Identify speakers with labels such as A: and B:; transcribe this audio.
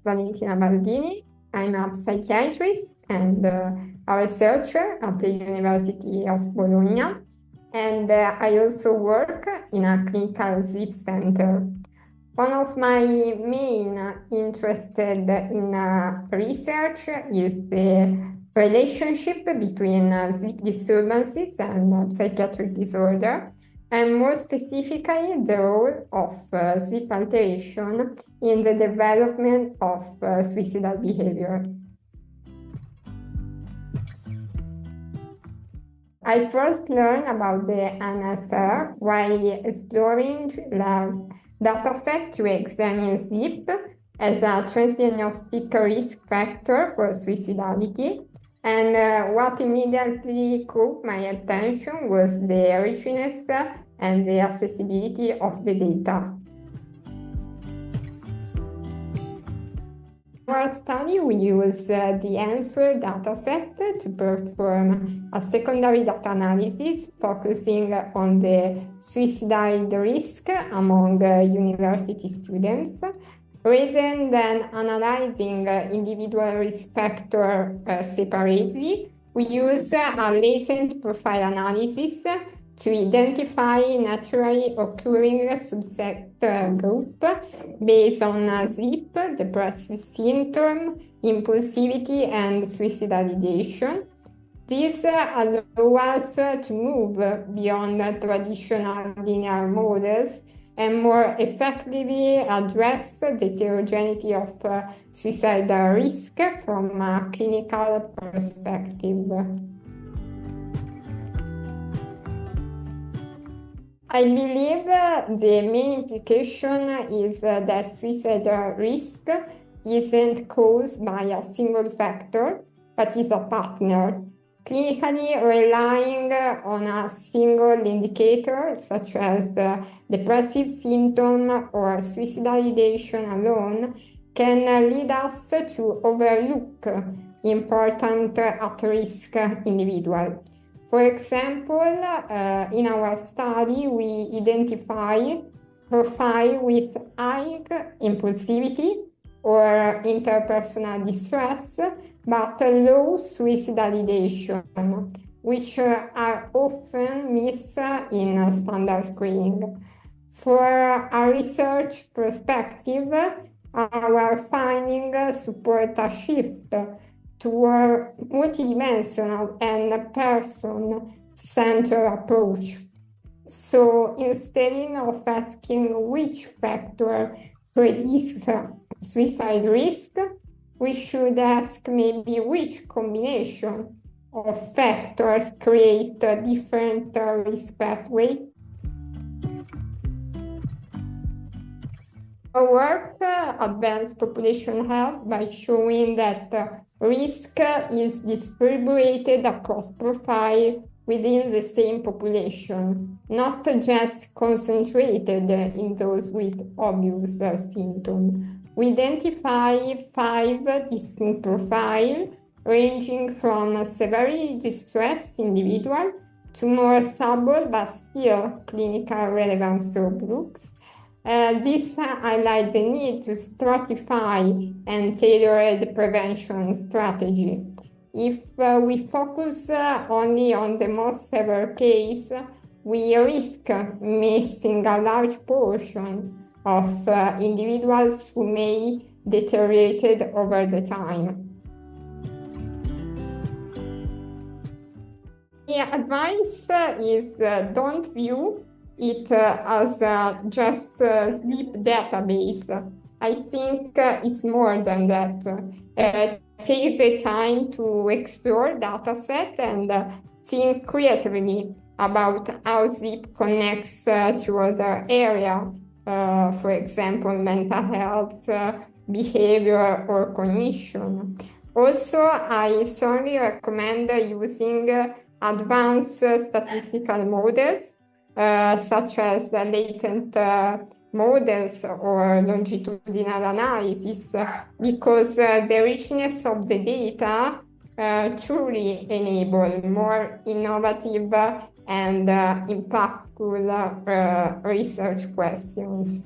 A: is Valentina Baldini. I'm a psychiatrist and a researcher at the University of Bologna, and I also work in a clinical sleep center. One of my main interests in research is the relationship between sleep disturbances and psychiatric disorder, and more specifically, the role of sleep alteration in the development of suicidal behavior. I first learned about the NSR while exploring the dataset to examine sleep as a transdiagnostic risk factor for suicidality. And what immediately caught my attention was the richness and the accessibility of the data. In our study, we use the Answer dataset to perform a secondary data analysis focusing on the suicide risk among university students. Rather than analyzing individual risk factors separately, we use a latent profile analysis to identify naturally occurring subset group based on sleep, depressive symptom, impulsivity, and suicidal ideation. This allows us to move beyond traditional linear models and more effectively address the heterogeneity of suicidal risk from a clinical perspective. I believe the main implication is that suicidal risk isn't caused by a single factor, but is a partner. Clinically, relying on a single indicator, such as depressive symptom or suicidal ideation alone, can lead us to overlook important at-risk individuals. For example, in our study, we identify profile with high impulsivity or interpersonal distress, but low suicidal ideation, which are often missed in standard screening. For a research perspective, our findings support a shift toward multidimensional and person-centered approach. So instead of asking which factor predicts suicide risk, we should ask maybe which combination of factors create different risk pathways. Our work advanced population health by showing that risk is distributed across profile within the same population, not just concentrated in those with obvious symptoms. We identify 5 distinct profiles, ranging from severely distressed individuals to more subtle but still clinical relevant subgroups. This highlights the need to stratify and tailor the prevention strategy. If we focus only on the most severe case, we risk missing a large portion of individuals who may deteriorate over the time. The advice is don't view it as just a sleep database. I think it's more than that. Take the time to explore dataset and think creatively about how sleep connects to other areas. For example, mental health, behavior, or cognition. Also, I strongly recommend using advanced statistical models, such as the Latent models or longitudinal analysis, because the richness of the data truly enable more innovative and impactful research questions.